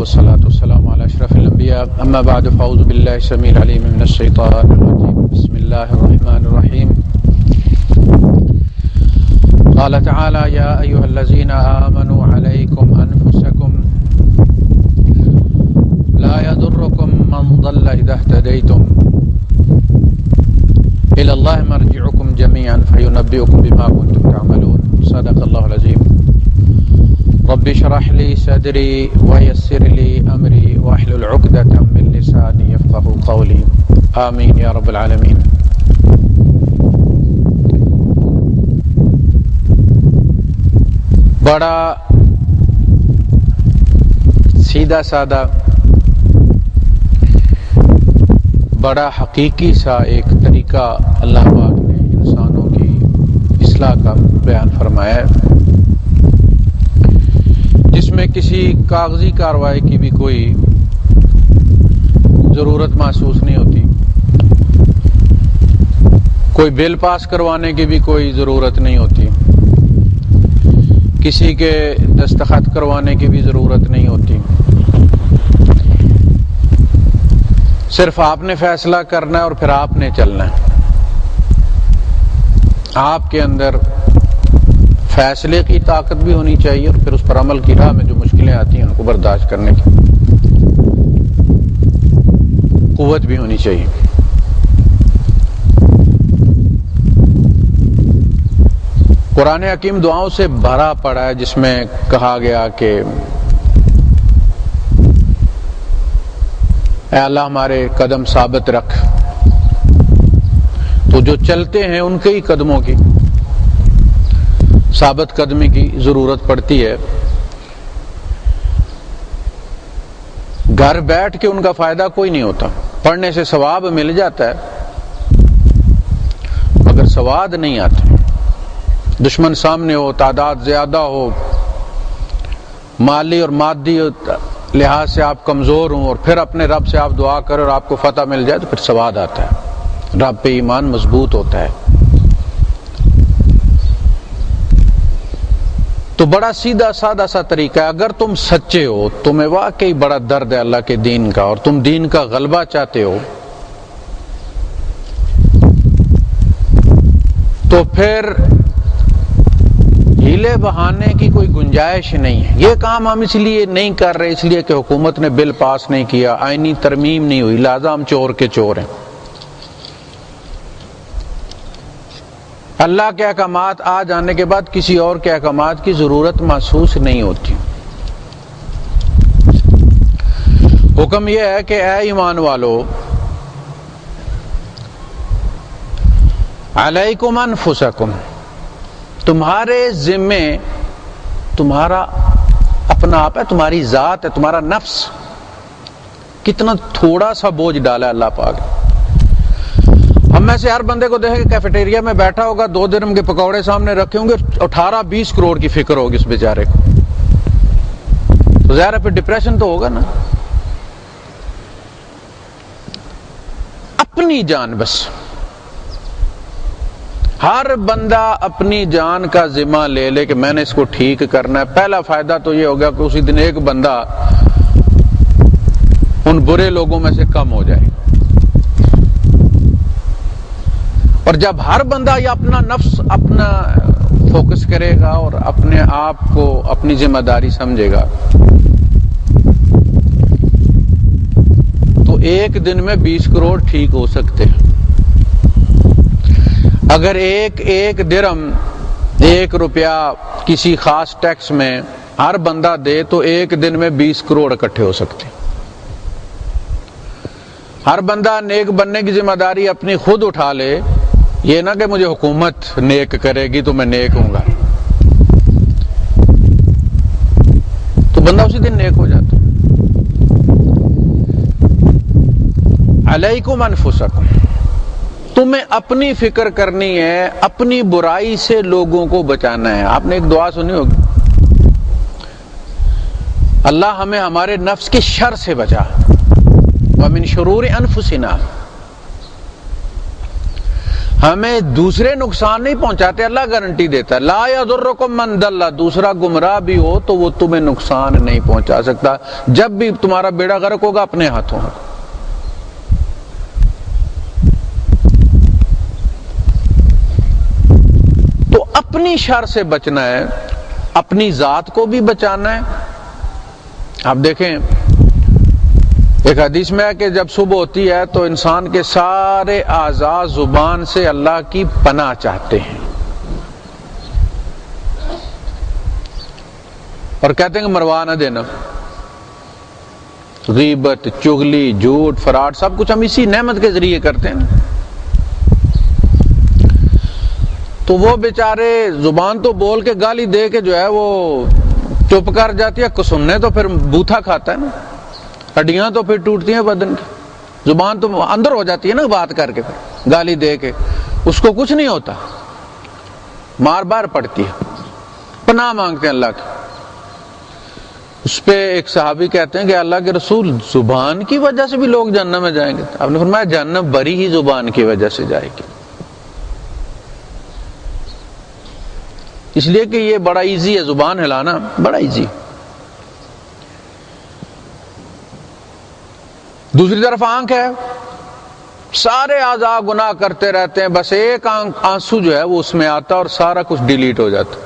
والصلاة والسلام على أشرف الأنبياء أما بعد فأعوذ بالله السميع العليم من الشيطان الرجيم بسم الله الرحمن الرحيم قال تعالى يا أيها الذين آمنوا عليكم أنفسكم لا يضركم من ضل إذا اهتديتم إلى الله مرجعكم جميعا فينبئكم بما كنتم تعملون صدق الله العظيم رب اشرح لي صدري ويسر لي أمري واحلل عقدة من لساني يفقهوا قولي آمين يا رب العالمين۔ بڑا سیدھا سادہ بڑا حقیقی سا ایک طریقہ اللہ پاک نے انسانوں کی اصلاح کا بیان فرمایا ہے، جس میں کسی کاغذی کارروائی کی بھی کوئی ضرورت محسوس نہیں ہوتی، کوئی بل پاس کروانے کی بھی کوئی ضرورت نہیں ہوتی، کسی کے دستخط کروانے کی بھی ضرورت نہیں ہوتی، صرف آپ نے فیصلہ کرنا ہے اور پھر آپ نے چلنا ہے۔ آپ کے اندر فیصلے کی طاقت بھی ہونی چاہیے اور پھر اس پر عمل کی راہ میں جو مشکلیں آتی ہیں ان کو برداشت کرنے کی قوت بھی ہونی چاہیے۔ قرآن حکیم دعاؤں سے بھرا پڑا ہے، جس میں کہا گیا کہ اے اللہ ہمارے قدم ثابت رکھ، تو جو چلتے ہیں ان کے ہی قدموں کی ثابت قدمی کی ضرورت پڑتی ہے۔ گھر بیٹھ کے ان کا فائدہ کوئی نہیں ہوتا، پڑھنے سے ثواب مل جاتا ہے مگر سواد نہیں آتا۔ دشمن سامنے ہو، تعداد زیادہ ہو، مالی اور مادی لحاظ سے آپ کمزور ہوں اور پھر اپنے رب سے آپ دعا کریں اور آپ کو فتح مل جائے تو پھر سواد آتا ہے، رب پہ ایمان مضبوط ہوتا ہے۔ تو بڑا سیدھا سادہ سا طریقہ ہے، اگر تم سچے ہو، تمہیں واقعی بڑا درد ہے اللہ کے دین کا اور تم دین کا غلبہ چاہتے ہو، تو پھر ہیلے بہانے کی کوئی گنجائش نہیں ہے۔ یہ کام ہم اس لیے نہیں کر رہے اس لیے کہ حکومت نے بل پاس نہیں کیا، آئینی ترمیم نہیں ہوئی، لہذا ہم چور کے چور ہیں۔ اللہ کے احکامات آ جانے کے بعد کسی اور کے احکامات کی ضرورت محسوس نہیں ہوتی۔ حکم یہ ہے کہ اے ایمان والو، علیکم انفسکم، تمہارے ذمے تمہارا اپنا آپ ہے، تمہاری ذات ہے، تمہارا نفس۔ کتنا تھوڑا سا بوجھ ڈالا ہے اللہ پاک۔ ہم میں سے ہر بندے کو دیکھیں کہ کیفیٹیریا میں بیٹھا ہوگا، 2 درہم کے پکوڑے سامنے رکھے ہوں گے، 18-20 کروڑ کی فکر ہوگی اس بیچارے کو، تو ظاہر ہے پھر ڈپریشن تو ہوگا نا۔ اپنی جان، بس ہر بندہ اپنی جان کا ذمہ لے لے کہ میں نے اس کو ٹھیک کرنا ہے۔ پہلا فائدہ تو یہ ہوگا کہ اسی دن ایک بندہ ان برے لوگوں میں سے کم ہو جائے، اور جب ہر بندہ یہ اپنا نفس اپنا فوکس کرے گا اور اپنے آپ کو اپنی ذمہ داری سمجھے گا، تو ایک دن میں 20 کروڑ ٹھیک ہو سکتے ہیں۔ اگر ایک درہم، 1 روپیہ کسی خاص ٹیکس میں ہر بندہ دے تو ایک دن میں 20 کروڑ اکٹھے ہو سکتے ہیں۔ ہر بندہ نیک بننے کی ذمہ داری اپنی خود اٹھا لے، یہ نہ کہ مجھے حکومت نیک کرے گی تو میں نیک ہوں گا، تو بندہ اسی دن نیک ہو جاتا۔ علیکم انفسکم، تمہیں اپنی فکر کرنی ہے، اپنی برائی سے لوگوں کو بچانا ہے۔ آپ نے ایک دعا سنی ہوگی، اللہ ہمیں ہمارے نفس کے شر سے بچا، وَمِن شُرُورِ أَنفُسِنَا، ہمیں دوسرے نقصان نہیں پہنچاتے، اللہ گارنٹی دیتا ہے لا یضرکم من ضل، دوسرا گمراہ بھی ہو تو وہ تمہیں نقصان نہیں پہنچا سکتا، جب بھی تمہارا بیڑا غرق ہوگا اپنے ہاتھوں ہے۔ تو اپنی شر سے بچنا ہے، اپنی ذات کو بھی بچانا ہے۔ آپ دیکھیں ایک حدیث میں ہے کہ جب صبح ہوتی ہے تو انسان کے سارے اعضاء زبان سے اللہ کی پناہ چاہتے ہیں اور کہتے ہیں کہ مروا نہ دینا، غیبت، چغلی، جھوٹ، فراڈ، سب کچھ ہم اسی نعمت کے ذریعے کرتے ہیں۔ تو وہ بیچارے زبان تو بول کے گالی دے کے جو ہے وہ چپ کر جاتی ہے، سننے تو پھر بوتھا کھاتا ہے نا، ہڈیاں تو پھر ٹوٹتی ہیں بدن کی، زبان تو اندر ہو جاتی ہے نا بات کر کے، پھر گالی دے کے اس کو کچھ نہیں ہوتا، مار بار پڑتی ہے، پناہ مانگتے ہیں اللہ کی۔ اس پہ ایک صحابی کہتے ہیں کہ اللہ کے رسول زبان کی وجہ سے بھی لوگ جہنم میں جائیں گے؟ آپ نے فرمایا جہنم بری ہی زبان کی وجہ سے جائے گی، اس لیے کہ یہ بڑا ایزی ہے، زبان ہلانا بڑا ایزی۔ دوسری طرف آنکھ ہے، سارے اعضاء گناہ کرتے رہتے ہیں، بس ایک آنسو جو ہے وہ اس میں آتا اور سارا کچھ ڈیلیٹ ہو جاتا،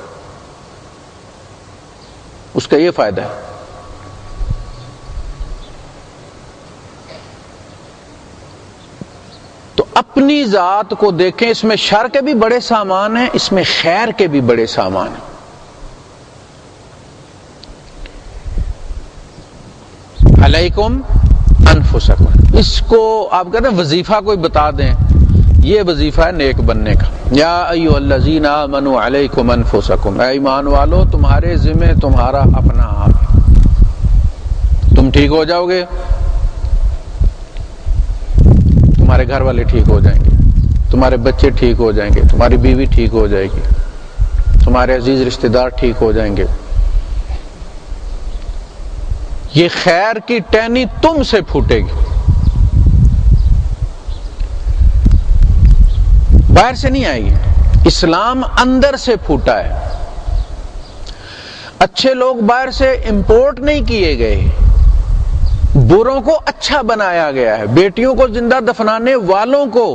اس کا یہ فائدہ ہے۔ تو اپنی ذات کو دیکھیں، اس میں شر کے بھی بڑے سامان ہیں، اس میں خیر کے بھی بڑے سامان ہیں۔ علیکم انفسکم، اس کو آپ کہتے ہیں وظیفہ کوئی بتا دیں، یہ وظیفہ ہے نیک بننے کا۔ یا ایھا الذین آمنوا علیکم انفسکم، اے ایمان والو تمہارے ذمہ تمہارا اپنا آپ، تم ٹھیک ہو جاؤ گے تمہارے گھر والے ٹھیک ہو جائیں گے، تمہارے بچے ٹھیک ہو جائیں گے، تمہاری بیوی ٹھیک ہو جائے گی، تمہارے عزیز رشتہ دار ٹھیک ہو جائیں گے۔ یہ خیر کی ٹہنی تم سے پھوٹے گی، باہر سے نہیں آئے گی۔ اسلام اندر سے پھوٹا ہے، اچھے لوگ باہر سے امپورٹ نہیں کیے گئے، بروں کو اچھا بنایا گیا ہے، بیٹیوں کو زندہ دفنانے والوں کو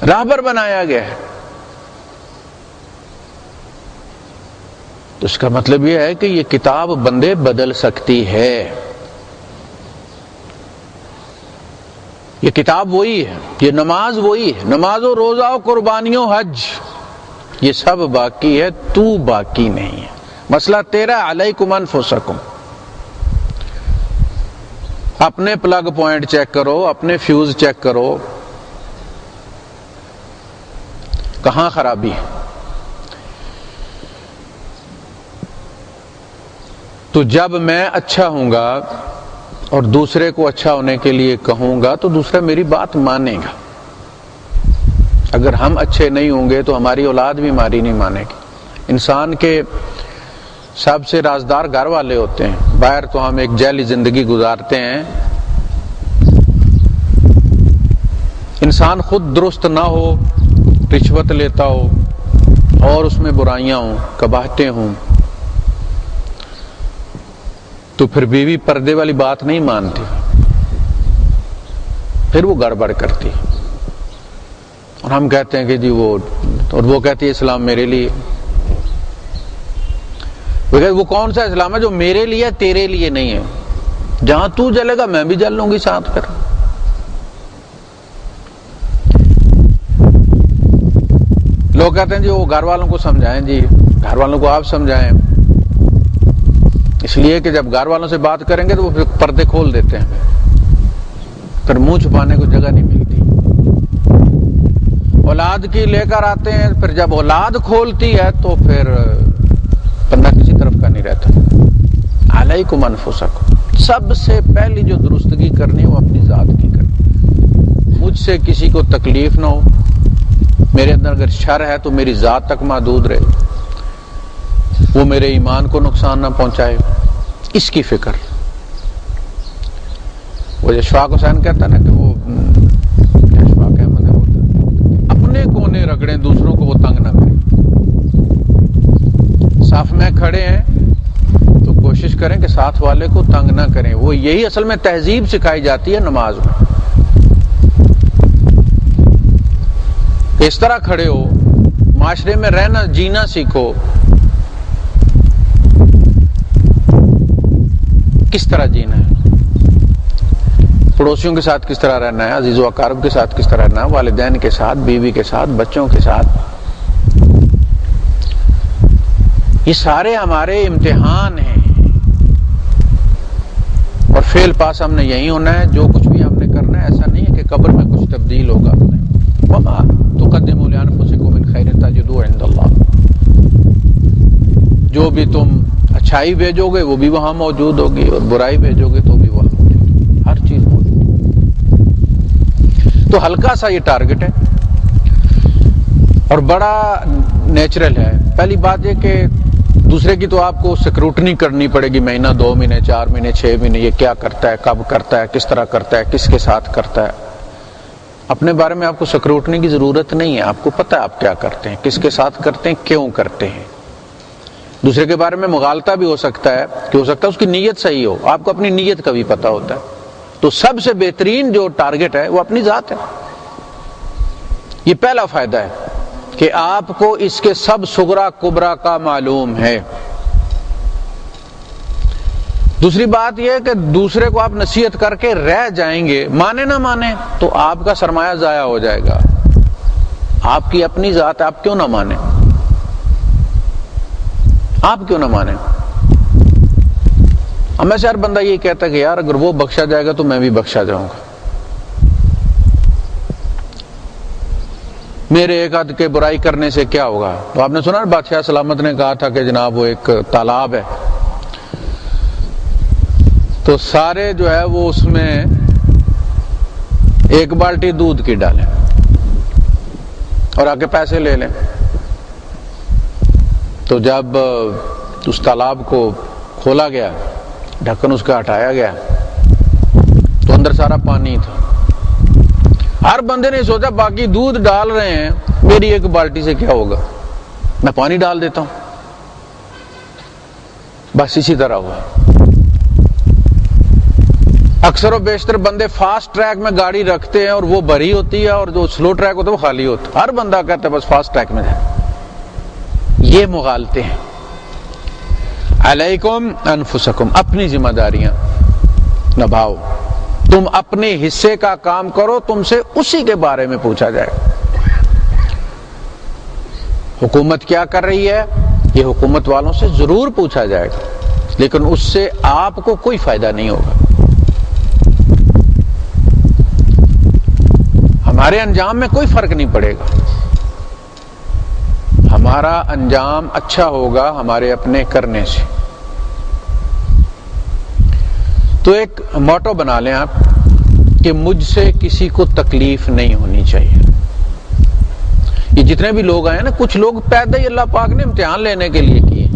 راہبر بنایا گیا ہے۔ تو اس کا مطلب یہ ہے کہ یہ کتاب بندے بدل سکتی ہے، یہ کتاب وہی ہے، یہ نماز وہی ہے، نماز و روزہ و قربانیوں حج یہ سب باقی ہے، تو باقی نہیں ہے۔ مسئلہ تیرا علیکم انفسکم، اپنے پلگ پوائنٹ چیک کرو، اپنے فیوز چیک کرو، کہاں خرابی ہے۔ تو جب میں اچھا ہوں گا اور دوسرے کو اچھا ہونے کے لیے کہوں گا تو دوسرا میری بات مانے گا۔ اگر ہم اچھے نہیں ہوں گے تو ہماری اولاد بھی ہماری نہیں مانے گی۔ انسان کے سب سے رازدار گھر والے ہوتے ہیں، باہر تو ہم ایک جیلی زندگی گزارتے ہیں۔ انسان خود درست نہ ہو، رشوت لیتا ہو اور اس میں برائیاں ہوں، قباحتیں ہوں، تو پھر بیوی پردے والی بات نہیں مانتی، پھر وہ گڑبڑ کرتی، اور ہم کہتے ہیں کہ جی وہ کہتی ہے اسلام میرے لیے۔ وہ کون سا اسلام ہے جو میرے لیے تیرے لیے نہیں ہے؟ جہاں تو جلے گا میں بھی جل لوں گی ساتھ۔ پھر لوگ کہتے ہیں جی وہ گھر والوں کو سمجھائیں، جی گھر والوں کو آپ سمجھائیں، اس لیے کہ جب گھر والوں سے بات کریں گے تو وہ پھر پردے کھول دیتے ہیں، پھر منہ چھپانے کو جگہ نہیں ملتی۔ اولاد کی لے کر آتے ہیں، پھر جب اولاد کھولتی ہے تو پھر بندہ کسی طرف کا نہیں رہتا۔ علیکم انفسکم، سب سے پہلی جو درستگی کرنی ہے وہ اپنی ذات کی کرنی۔ مجھ سے کسی کو تکلیف نہ ہو، میرے اندر اگر شر ہے تو میری ذات تک محدود رہے، وہ میرے ایمان کو نقصان نہ پہنچائے، اس کی فکر۔ وہ اشفاق حسین کہتا ہے نا کہ وہ اشفاق احمد ہے، اپنے کو اپنے رگڑیں دوسروں کو وہ تنگ نہ کریں. صف میں کھڑے ہیں تو کوشش کریں کہ ساتھ والے کو تنگ نہ کریں. وہ یہی اصل میں تہذیب سکھائی جاتی ہے نماز میں. اس طرح کھڑے ہو, معاشرے میں رہنا جینا سیکھو. کس طرح جینا ہے, پڑوسیوں کے ساتھ کس طرح رہنا ہے, عزیز و اقارب کے ساتھ کس طرح رہنا ہے, والدین کے ساتھ, بیوی کے ساتھ, بچوں کے ساتھ. یہ سارے ہمارے امتحان ہیں, اور فیل پاس ہم نے یہی ہونا ہے. جو کچھ بھی ہم نے کرنا ہے ایسا نہیں ہے کہ قبر میں کچھ تبدیل ہوگا. وما تقدموا لانفسکم من خیر تجدوہ عند اللہ. جو بھی تم اچھائی بھیجو گے وہ بھی وہاں موجود ہوگی, اور برائی بھیجو گے تو بھی وہاں موجود ہوگی. ہر چیز موجود. تو ہلکا سا یہ ٹارگٹ ہے اور بڑا نیچرل ہے. پہلی بات یہ کہ دوسرے کی تو آپ کو سکروٹنی کرنی پڑے گی, مہینہ 2 مہینے 4 مہینے 6 مہینے, یہ کیا کرتا ہے, کب کرتا ہے, کس طرح کرتا ہے, کس کے ساتھ کرتا ہے. اپنے بارے میں آپ کو سکروٹنے کی ضرورت نہیں ہے. آپ کو پتہ ہے آپ کیا کرتے ہیں, کس کے ساتھ کرتے ہیں, کیوں کرتے ہیں. دوسرے کے بارے میں مغالطہ بھی ہو سکتا ہے کہ ہو سکتا ہے اس کی نیت صحیح ہو, آپ کو اپنی نیت کا بھی پتہ ہوتا ہے. تو سب سے بہترین جو ٹارگٹ ہے وہ اپنی ذات ہے. یہ پہلا فائدہ ہے کہ آپ کو اس کے سب صغرا کبرا کا معلوم ہے. دوسری بات یہ کہ دوسرے کو آپ نصیحت کر کے رہ جائیں گے, مانے نہ مانے, تو آپ کا سرمایہ ضائع ہو جائے گا. آپ کی اپنی ذات ہے, آپ کیوں نہ مانیں, آپ کیوں نہ مانیں. اب میں سے ہر بندہ یہ کہتا ہے کہ یار اگر وہ بخشا جائے گا تو میں بھی بخشا جاؤں گا. میرے ایک حد کے برائی کرنے سے کیا ہوگا. تو آپ نے سنا بادشاہ سلامت نے کہا تھا کہ جناب وہ ایک تالاب ہے, تو سارے جو ہے وہ اس میں ایک بالٹی دودھ کی ڈالیں اور آ کے پیسے لے لیں. تو جب اس تالاب کو کھولا گیا, ڈھکن اس کا ہٹایا گیا, تو اندر سارا پانی تھا. ہر بندے نے سوچا باقی دودھ ڈال رہے ہیں, میری ایک بالٹی سے کیا ہوگا, میں پانی ڈال دیتا ہوں. بس اسی طرح ہوا. اکثر و بیشتر بندے فاسٹ ٹریک میں گاڑی رکھتے ہیں اور وہ بھری ہوتی ہے, اور جو سلو ٹریک ہوتا ہے وہ خالی ہوتا ہے. ہر بندہ کہتا ہے بس فاسٹ ٹریک میں جائے. یہ مغالطے ہیں. علیکم انفسکم, اپنی ذمہ داریاں نبھاؤ. تم اپنے حصے کا کام کرو, تم سے اسی کے بارے میں پوچھا جائے. حکومت کیا کر رہی ہے, یہ حکومت والوں سے ضرور پوچھا جائے گا, لیکن اس سے آپ کو کوئی فائدہ نہیں ہوگا. ہمارے انجام میں کوئی فرق نہیں پڑے گا. ہمارا انجام اچھا ہوگا ہمارے اپنے کرنے سے. تو ایک موٹو بنا لیں آپ کہ مجھ سے کسی کو تکلیف نہیں ہونی چاہیے. یہ جتنے بھی لوگ آئے نا, کچھ لوگ پیدا ہی اللہ پاک نے امتحان لینے کے لیے کیے.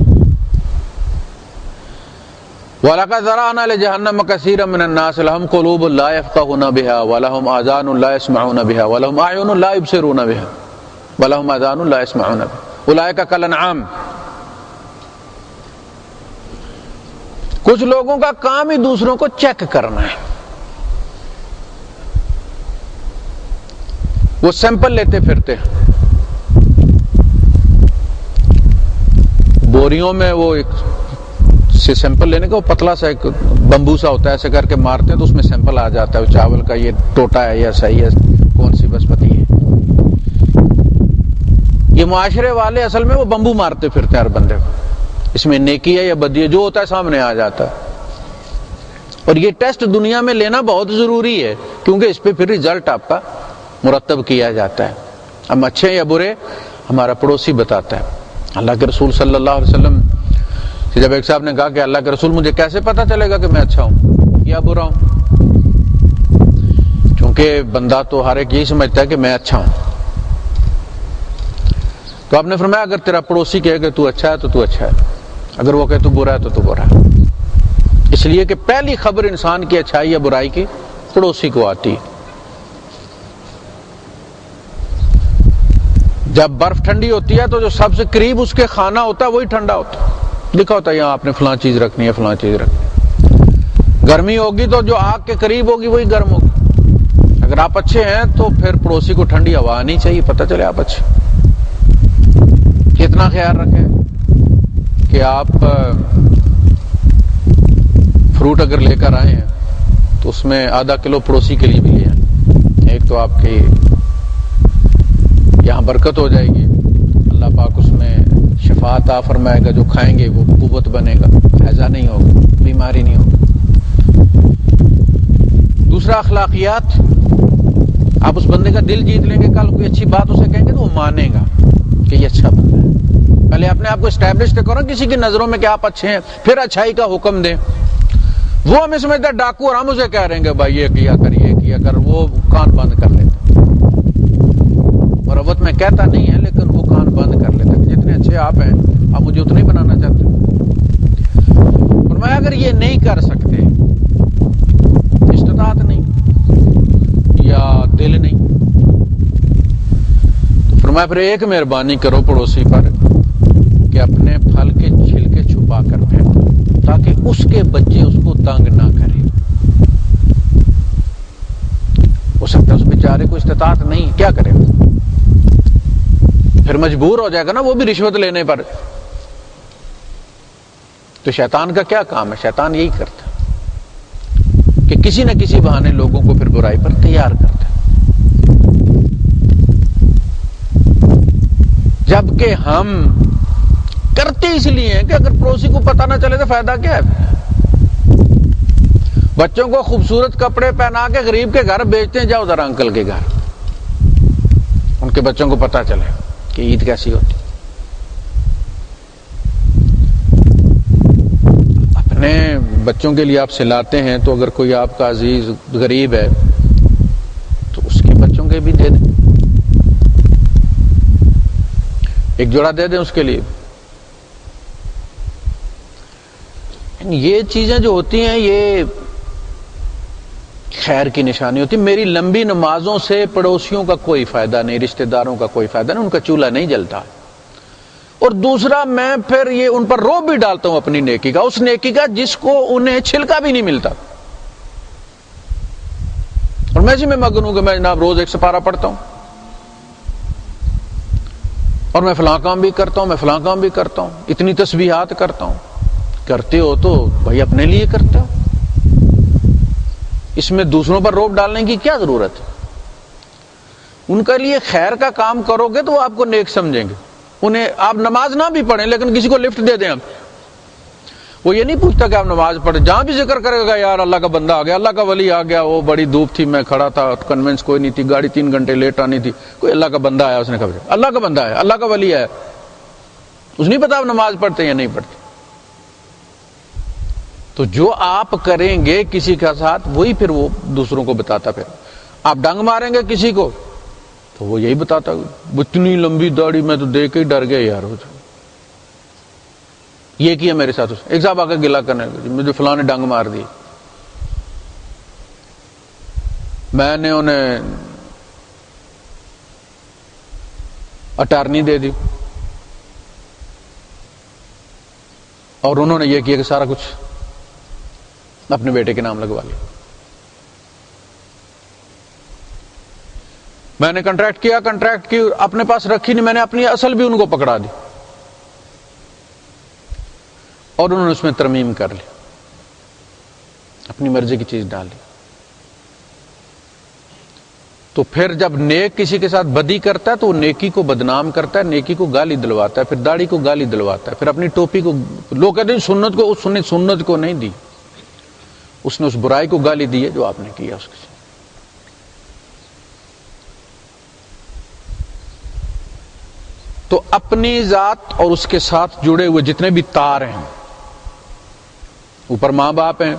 وَلَقَدْ ذَرَأْنَا لِجَهَنَّمَ كَثِيرًا مِنَ النَّاسِ لَهُمْ قُلُوبٌ لَا يَفْقَهُونَ بِهَا وَلَهُمْ آذَانٌ لَا يَسْمَعُونَ بِهَا وَلَهُمْ أَعْيُنٌ لَا يُبْصِرُونَ بِهَا وَلَهُمْ آذَانٌ لَا يَسْمَعُونَ بِهَا أُولَئِكَ كَالْأَنْعَامِ. کچھ لوگوں کا کام ہی دوسروں کو چیک کرنا ہے. وہ سیمپل لیتے پھرتے ہیں, بوریوں میں وہ ایک سے سیمپل لینے کا, وہ پتلا سا ایک بمبو سا ہوتا ہے, ایسے کر کے مارتے ہیں تو اس میں سیمپل آ جاتا ہے چاول کا, یہ ٹوٹا ہے یا صحیح ہے, کون سی بسمتی ہے. یہ معاشرے والے اصل میں وہ بمبو مارتے پھرتے ہیں ہر بندے کو, اس میں نیکی ہے یا بدی ہے, جو ہوتا ہے سامنے آ جاتا ہے. اور یہ ٹیسٹ دنیا میں لینا بہت ضروری ہے, کیونکہ اس پہ پھر رزلٹ آپ کا مرتب کیا جاتا ہے. ہم اچھے یا برے ہمارا پڑوسی بتاتا ہے. اللہ کے رسول صلی اللہ علیہ وسلم سے جب ایک صاحب نے کہا کہ اللہ کے رسول مجھے کیسے پتا چلے گا کہ میں اچھا ہوں یا برا ہوں, کیونکہ بندہ تو ہر ایک یہی سمجھتا ہے کہ میں اچھا ہوں. تو آپ نے فرمایا اگر تیرا پڑوسی کہے کہ تو اچھا ہے تو تو اچھا ہے, اگر وہ کہے تو برا ہے تو تو برا ہے. اس لیے کہ پہلی خبر انسان کی اچھائی یا برائی کی پڑوسی کو آتی ہے. جب برف ٹھنڈی ہوتی ہے تو جو سب سے قریب اس کے کھانا ہوتا ہے وہی ٹھنڈا ہوتا ہے، لکھا ہوتا ہے یہاں آپ نے فلاں چیز رکھنی ہے، فلاں چیز رکھنی ہے۔ گرمی ہوگی تو جو آگ کے قریب ہوگی وہی گرم ہوگی۔ اگر آپ اچھے ہیں تو پھر پڑوسی کو ٹھنڈی ہوا آنی چاہیے، پتہ چلے آپ اچھے۔ کتنا خیال رکھیں کہ آپ فروٹ اگر لے کر آئے ہیں تو اس میں آدھا کلو پڑوسی کے لیے بھی لے آئیں۔ ایک تو آپ کی یہاں برکت ہو جائے گی، اللہ پاک اس میں شفا عطا فرمائے گا، جو کھائیں گے وہ قوت بنے گا، ہیضہ نہیں ہوگا، بیماری نہیں ہوگی۔ دوسرا اخلاقیات، آپ اس بندے کا دل جیت لیں گے، کل کوئی اچھی بات اسے کہیں گے تو وہ مانے گا کہ یہ اچھا بندہ ہے۔ پہلے اپنے آپ کو اسٹیبلش تو کرو کسی کی نظروں میں کہ آپ اچھے ہیں، پھر اچھائی کا حکم دیں۔ وہ ہمیں سمجھتا ہے ڈاکو، اور ہم اسے کہہ رہے ہیں کہ بھائی یہ کیا کر، یہ کیا کر، وہ کان بند کر لیتا۔ مروت میں کہتا نہیں ہے لیکن وہ کان بند کر لیتا کہ جتنے اچھے آپ ہیں آپ مجھے اتنا ہی بنانا چاہتے ہیں۔ فرمایا اگر یہ نہیں کر سکتے، استطاعت نہیں یا دل نہیں، تو فرمایا پھر ایک مہربانی کرو پڑوسی پر کہ اپنے پھل کے چھلکے چھپا کر پھینکو تاکہ اس کے بچے اس کو تنگ نہ کریں۔ ہو سکتا ہے اس بیچارے کو استطاعت نہیں، کیا کرے، پھر مجبور ہو جائے گا نا وہ بھی رشوت لینے پر۔ تو شیطان کا کیا کام ہے؟ شیطان یہی کرتا ہے کہ کسی نہ کسی بہانے لوگوں کو پھر برائی پر تیار کرتا ہے۔ جبکہ ہم کرتے اس لیے ہیں کہ اگر پڑوسی کو پتہ نہ چلے تو فائدہ کیا ہے؟ بچوں کو خوبصورت کپڑے پہنا کے غریب کے گھر بیچتے ہیں، جاؤ ذرا انکل کے گھر، ان کے بچوں کو پتہ چلے کہ عید کیسی ہوتی۔ اپنے بچوں کے لیے آپ سے لاتے ہیں تو اگر کوئی آپ کا عزیز غریب ہے تو اس کے بچوں کے بھی دے دیں، ایک جوڑا دے دیں اس کے لیے۔ یہ چیزیں جو ہوتی ہیں یہ خیر کی نشانی ہوتی ہے۔ میری لمبی نمازوں سے پڑوسیوں کا کوئی فائدہ نہیں، رشتہ داروں کا کوئی فائدہ نہیں، ان کا چولہا نہیں جلتا۔ اور دوسرا میں پھر یہ ان پر روب بھی ڈالتا ہوں اپنی نیکی کا، اس نیکی کا جس کو انہیں چھلکا بھی نہیں ملتا، اور میں اسی میں مگن ہوں کہ میں جناب روز ایک سپارہ پڑھتا ہوں، اور میں فلاں کام بھی کرتا ہوں، میں فلاں کام بھی کرتا ہوں، اتنی تسبیحات کرتا ہوں۔ کرتے ہو تو بھائی اپنے لیے کرتے ہو، اس میں دوسروں پر روب ڈالنے کی کیا ضرورت ہے؟ ان کے لیے خیر کا کام کرو گے تو وہ آپ کو نیک سمجھیں گے۔ انہیں آپ نماز نہ بھی پڑھیں لیکن کسی کو لفٹ دے دیں آپ، وہ یہ نہیں پوچھتا کہ آپ نماز پڑھیں، جہاں بھی ذکر کرے گا یار اللہ کا بندہ آ گیا، اللہ کا ولی آ گیا، وہ بڑی دھوپ تھی میں کھڑا تھا، کنوینس کوئی نہیں تھی، گاڑی 3 گھنٹے لیٹ آنی تھی، کوئی اللہ کا بندہ آیا، اس نے کہا اللہ کا بندہ ہے، اللہ کا ولی ہے، اس نہیں پتا آپ نماز پڑھتے یا نہیں پڑھتے۔ تو جو آپ کریں گے کسی کے ساتھ وہی پھر وہ دوسروں کو بتاتا۔ پھر آپ ڈنگ ماریں گے کسی کو تو وہ یہی بتاتا، اتنی لمبی داڑھی میں تو دیکھ کے ہی ڈر گئے یار، یہ کیا میرے ساتھ۔ ایک صاحب آ کے گلا کرنے لگے مجھے فلاں نے ڈنگ مار دی، میں نے انہیں اٹارنی دے دی اور انہوں نے یہ کیا کہ سارا کچھ اپنے بیٹے کے نام لگوا لیا۔ میں نے کنٹریکٹ کی اپنے پاس رکھی نہیں، میں نے اپنی اصل بھی ان کو پکڑا دی اور انہوں نے اس میں ترمیم کر لی، اپنی مرضی کی چیز ڈال دی۔ تو پھر جب نیک کسی کے ساتھ بدی کرتا ہے تو وہ نیکی کو بدنام کرتا ہے، نیکی کو گالی دلواتا ہے، پھر داڑھی کو گالی دلواتا ہے، پھر اپنی ٹوپی کو، لوگ کہتے ہیں سنت کو، اس نے سنت کو نہیں دی، اس نے اس برائی کو گالی دی ہے جو آپ نے کیا اس کے ساتھ۔ تو اپنی ذات اور اس کے ساتھ جڑے ہوئے جتنے بھی تار ہیں، اوپر ماں باپ ہیں،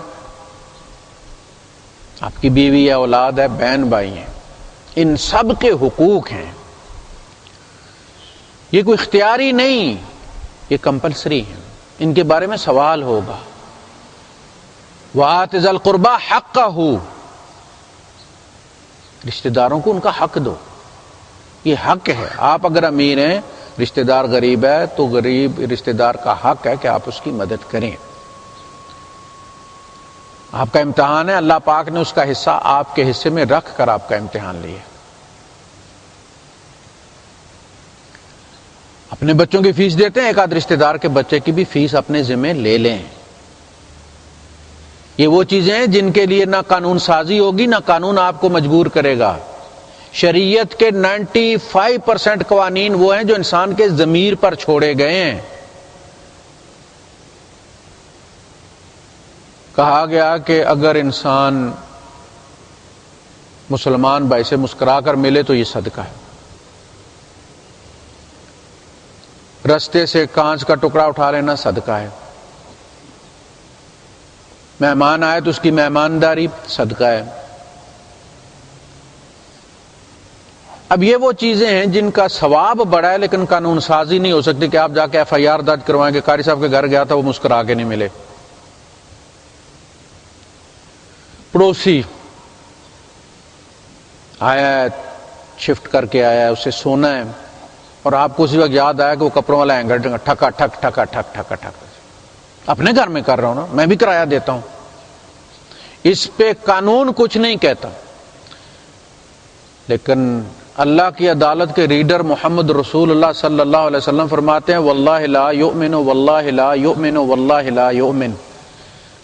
آپ کی بیوی ہے، اولاد ہے، بہن بھائی ہیں، ان سب کے حقوق ہیں۔ یہ کوئی اختیاری نہیں، یہ کمپلسری ہیں، ان کے بارے میں سوال ہوگا۔ وَآتِ ذَا الْقُرْبَى حَقَّهُ، رشتہ داروں کو ان کا حق دو، یہ حق ہے. آپ اگر امیر ہیں، رشتہ دار غریب ہے تو غریب رشتہ دار کا حق ہے کہ آپ اس کی مدد کریں. آپ کا امتحان ہے، اللہ پاک نے اس کا حصہ آپ کے حصے میں رکھ کر آپ کا امتحان لیا. اپنے بچوں کی فیس دیتے ہیں، ایک آدھ رشتہ دار کے بچے کی بھی فیس اپنے ذمہ لے لیں. یہ وہ چیزیں ہیں جن کے لیے نہ قانون سازی ہوگی نہ قانون آپ کو مجبور کرے گا. شریعت کے 95% قوانین وہ ہیں جو انسان کے ضمیر پر چھوڑے گئے ہیں. کہا گیا کہ اگر انسان مسلمان بھائی سے مسکرا کر ملے تو یہ صدقہ ہے. رستے سے کانچ کا ٹکڑا اٹھا لینا صدقہ ہے. مہمان آئے تو اس کی مہمانداری صدقہ ہے. اب یہ وہ چیزیں ہیں جن کا ثواب بڑا ہے لیکن قانون سازی نہیں ہو سکتی کہ آپ جا کے FIR درج کروائیں کہ قاری صاحب کے گھر گیا تھا وہ مسکرا کے نہیں ملے. پڑوسی آیا ہے، شفٹ کر کے آیا ہے، اسے سونا ہے اور آپ کو اسی وقت یاد آیا کہ وہ کپڑوں والا ہینگر ٹھکا ٹھک ٹھکا ٹھک ٹھکا ٹھک. اپنے گھر میں کر رہا ہوں نا، میں بھی کرایہ دیتا ہوں. اس پہ قانون کچھ نہیں کہتا، لیکن اللہ کی عدالت کے ریڈر محمد رسول اللہ صلی اللہ علیہ وسلم فرماتے ہیں واللہ لا یؤمن واللہ لا یؤمن واللہ لا یؤمن.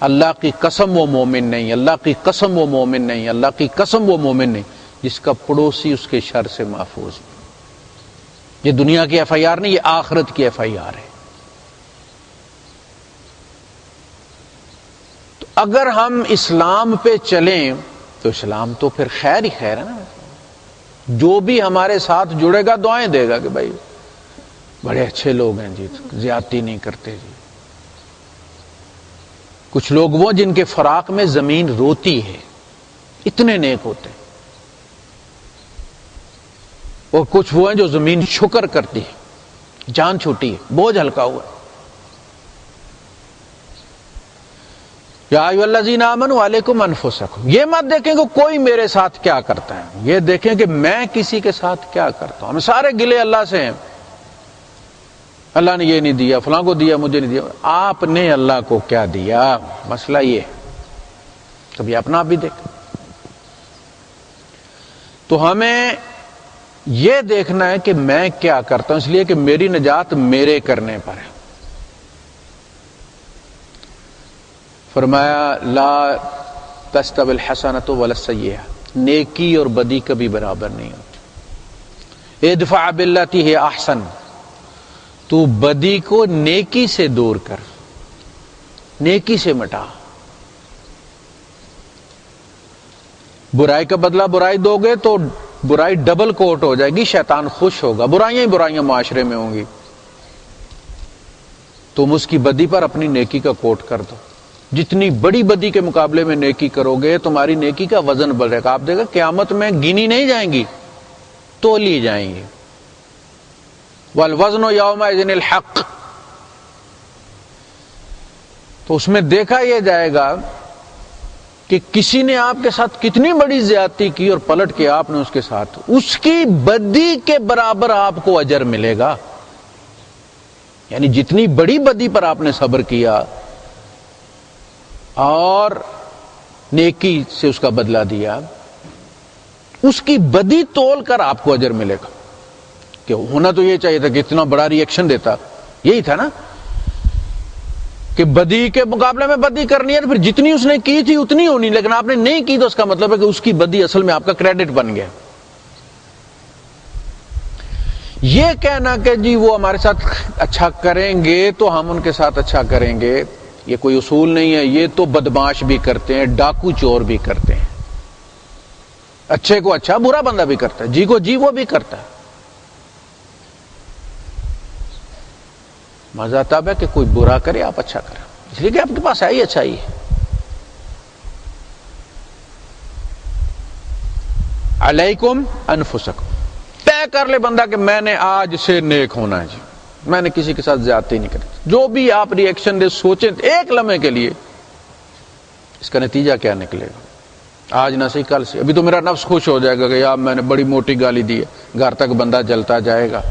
اللہ کی قسم وہ مومن نہیں، اللہ کی قسم وہ مومن نہیں، اللہ کی قسم وہ مومن نہیں جس کا پڑوسی اس کے شر سے محفوظ. یہ دنیا کی FIR نہیں، یہ آخرت کی FIR ہے. تو اگر ہم اسلام پہ چلیں تو اسلام تو پھر خیر ہی خیر ہے نا. جو بھی ہمارے ساتھ جڑے گا دعائیں دے گا کہ بھائی بڑے اچھے لوگ ہیں جی، زیادتی نہیں کرتے جی. کچھ لوگ وہ جن کے فراق میں زمین روتی ہے، اتنے نیک ہوتے ہیں. اور کچھ وہ ہیں جو زمین شکر کرتی ہے، جان چھوٹی ہے، بوجھ ہلکا ہوا ہے. یا ایھا الذین آمنوا علیکم انفسکم، یہ مت دیکھیں کہ کوئی میرے ساتھ کیا کرتا ہے، یہ دیکھیں کہ میں کسی کے ساتھ کیا کرتا ہوں. ہم سارے گلے اللہ سے ہیں، اللہ نے یہ نہیں دیا، فلاں کو دیا، مجھے نہیں دیا. آپ نے اللہ کو کیا دیا؟ مسئلہ یہ ہے. کبھی اپنا بھی دیکھ. تو ہمیں یہ دیکھنا ہے کہ میں کیا کرتا ہوں، اس لیے کہ میری نجات میرے کرنے پر ہے. فرمایا لا تستوی الحسنۃ ولا السیئۃ، نیکی اور بدی کبھی برابر نہیں ہوتی. ادفع باللتی ہی احسن، تو بدی کو نیکی سے دور کر، نیکی سے مٹا. برائی کا بدلہ برائی دو گے تو برائی ڈبل کوٹ ہو جائے گی، شیطان خوش ہوگا، برائیاں ہی برائیاں معاشرے میں ہوں گی. تم اس کی بدی پر اپنی نیکی کا کوٹ کر دو. جتنی بڑی بدی کے مقابلے میں نیکی کرو گے تمہاری نیکی کا وزن بڑھے گا. آپ دیکھیں گے قیامت میں گنی نہیں جائیں گی، تولی جائیں گی. والوزن یومئذ الحق، تو اس میں دیکھا یہ جائے گا کہ کسی نے آپ کے ساتھ کتنی بڑی زیادتی کی اور پلٹ کے آپ نے اس کے ساتھ، اس کی بدی کے برابر آپ کو اجر ملے گا. یعنی جتنی بڑی بدی پر آپ نے صبر کیا اور نیکی سے اس کا بدلہ دیا، اس کی بدی تول کر آپ کو اجر ملے گا. کہ ہونا تو یہ چاہیے تھا کہ اتنا بڑا ری ایکشن دیتا، یہی تھا نا کہ بدی کے مقابلے میں بدی کرنی ہے تو پھر جتنی اس نے کی تھی اتنی ہونی، لیکن آپ نے نہیں کی تو اس کا مطلب ہے کہ اس کی بدی اصل میں آپ کا کریڈٹ بن گیا. یہ کہنا کہ جی وہ ہمارے ساتھ اچھا کریں گے تو ہم ان کے ساتھ اچھا کریں گے، یہ کوئی اصول نہیں ہے. یہ تو بدماش بھی کرتے ہیں، ڈاکو چور بھی کرتے ہیں. اچھے کو اچھا، برا بندہ بھی کرتا ہے، جی کو جی وہ بھی کرتا ہے. مزہ تب ہے کہ کوئی برا کرے آپ اچھا کریں، اس لیے کہ آپ کے پاس ہے ہی اچھائی ہے. علیکم انفسکم، طے کر لے بندہ کہ میں نے آج سے نیک ہونا ہے جی، میں نے کسی کے ساتھ زیادتی نہیں کرتی. جو بھی آپ ری ایکشن دے سوچیں ایک لمحے کے لیے اس کا نتیجہ کیا نکلے گا. آج نہ صحیح کل سے. ابھی تو میرا نفس خوش ہو جائے گا کہ یار میں نے بڑی موٹی گالی دی ہے، گھر تک بندہ جلتا جائے گا،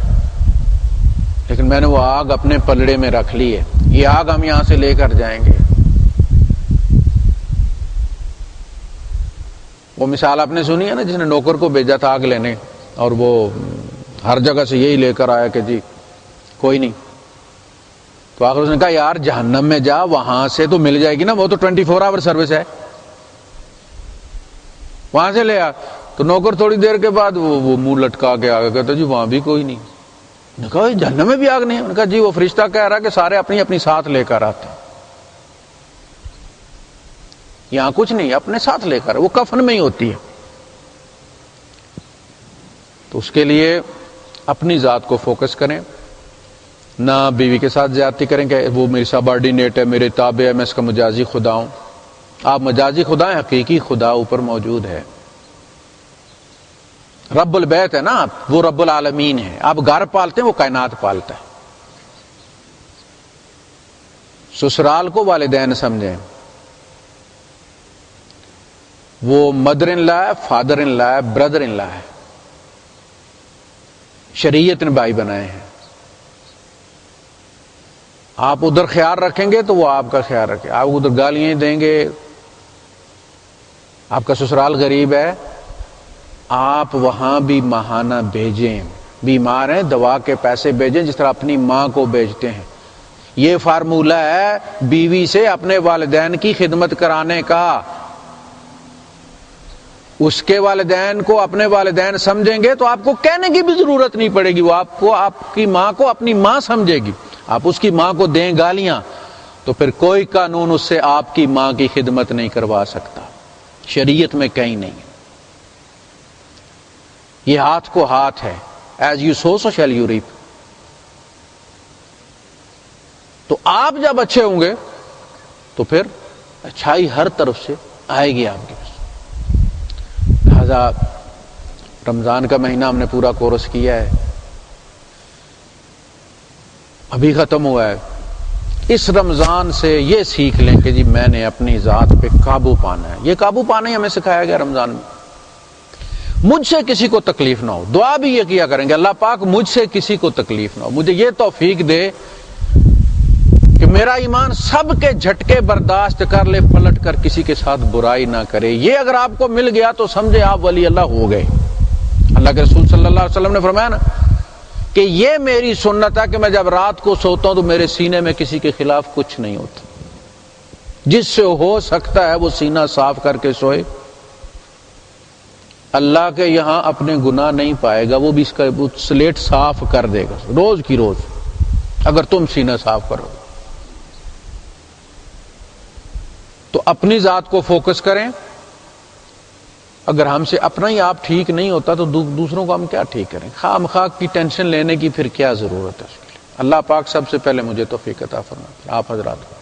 لیکن میں نے وہ آگ اپنے پلڑے میں رکھ لی ہے، یہ آگ ہم یہاں سے لے کر جائیں گے. وہ مثال آپ نے سنی ہے نا، جس نے نوکر کو بھیجا تھا آگ لینے، اور وہ ہر جگہ سے یہی لے کر آیا کہ جی کوئی نہیں. تو آخر اس نے کہا یار جہنم میں جا، وہاں سے تو مل جائے گی نا، وہ تو 24 آور سروس ہے، وہاں سے لے آ. تو نوکر تھوڑی دیر کے بعد وہ منہ لٹکا کے آگے کہتا جی وہاں بھی کوئی نہیں. نے کہا جہنم میں بھی آگ نہیں ہے؟ نے کہا جی وہ فرشتہ کہہ رہا کہ سارے اپنی اپنی ساتھ لے کر آتے ہیں، یہاں کچھ نہیں، اپنے ساتھ لے کر، وہ کفن میں ہی ہوتی ہے. تو اس کے لیے اپنی ذات کو فوکس کریں، نہ بیوی کے ساتھ زیادتی کریں کہ وہ میری سبارڈینیٹ ہے، میرے تابع ہے، میں اس کا مجازی خدا ہوں. آپ مجازی خدا ہیں، حقیقی خدا اوپر موجود ہے. رب البیت ہے نا آپ، وہ رب العالمین ہے. آپ گھر پالتے ہیں، وہ کائنات پالتا ہے. سسرال کو والدین سمجھیں، وہ مدر ان لا ہے، فادر ان لا ہے، بردر ان لا ہے. شریعت نے بھائی بنائے ہیں. آپ ادھر خیال رکھیں گے تو وہ آپ کا خیال رکھے. آپ ادھر گالیاں دیں گے، آپ کا سسرال غریب ہے، آپ وہاں بھی ماہانہ بھیجیں. بیمار ہیں دوا کے پیسے بھیجیں جس طرح اپنی ماں کو بھیجتے ہیں. یہ فارمولہ ہے بیوی سے اپنے والدین کی خدمت کرانے کا. اس کے والدین کو اپنے والدین سمجھیں گے تو آپ کو کہنے کی بھی ضرورت نہیں پڑے گی، وہ آپ کو، آپ کی ماں کو اپنی ماں سمجھے گی. آپ اس کی ماں کو دیں گالیاں تو پھر کوئی قانون اس سے آپ کی ماں کی خدمت نہیں کروا سکتا، شریعت میں کہیں نہیں. یہ ہاتھ کو ہاتھ ہے، as you sow shall you reap. تو آپ جب اچھے ہوں گے تو پھر اچھائی ہر طرف سے آئے گی آپ کے پاس. لہذا رمضان کا مہینہ ہم نے پورا کورس کیا ہے، ابھی ختم ہوا ہے. اس رمضان سے یہ سیکھ لیں کہ جی میں نے اپنی ذات پہ قابو پانا ہے. یہ قابو پانا ہی ہمیں سکھایا گیا رمضان میں. مجھ سے کسی کو تکلیف نہ ہو. دعا بھی یہ کیا کریں گے، اللہ پاک مجھ سے کسی کو تکلیف نہ ہو، مجھے یہ توفیق دے کہ میرا ایمان سب کے جھٹکے برداشت کر لے، پلٹ کر کسی کے ساتھ برائی نہ کرے. یہ اگر آپ کو مل گیا تو سمجھے آپ ولی اللہ ہو گئے. اللہ کے رسول صلی اللہ علیہ وسلم نے فرمایا نا کہ یہ میری سنت ہے کہ میں جب رات کو سوتا ہوں تو میرے سینے میں کسی کے خلاف کچھ نہیں ہوتا. جس سے ہو سکتا ہے وہ سینہ صاف کر کے سوئے. اللہ کے یہاں اپنے گناہ نہیں پائے گا، وہ بھی اس کا سلیٹ صاف کر دے گا روز کی روز، اگر تم سینہ صاف کرو. تو اپنی ذات کو فوکس کریں. اگر ہم سے اپنا ہی آپ ٹھیک نہیں ہوتا تو دوسروں کو ہم کیا ٹھیک کریں؟ خواہ مخواہ کی ٹینشن لینے کی پھر کیا ضرورت ہے اس کے لیے. اللہ پاک سب سے پہلے مجھے توفیق عطا فرمائے. آپ حضرات کو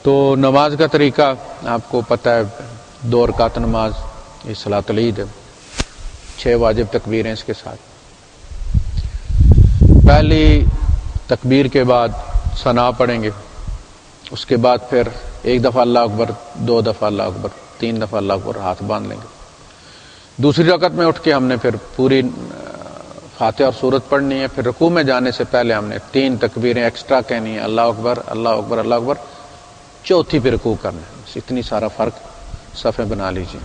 تو نماز کا طریقہ آپ کو پتہ ہے، 2 رکعت نماز، یہ صلاۃ العید ہے، 6 واجب تکبیریں اس کے ساتھ. پہلی تکبیر کے بعد ثنا پڑھیں گے، اس کے بعد پھر 1 دفعہ اللہ اکبر، 2 دفعہ اللہ اکبر، 3 دفعہ اللہ اکبر، ہاتھ باندھ لیں گے. دوسری رکعت میں اٹھ کے ہم نے پھر پوری فاتحہ اور سورت پڑھنی ہے. پھر رکوع میں جانے سے پہلے ہم نے 3 تکبیریں ایکسٹرا کہنی ہیں، اللہ اکبر اللہ اکبر اللہ اکبر. چوتھی پہ رکوع کرنا ہے. بس اتنی سارا فرق. صفحے بنا لیجیے.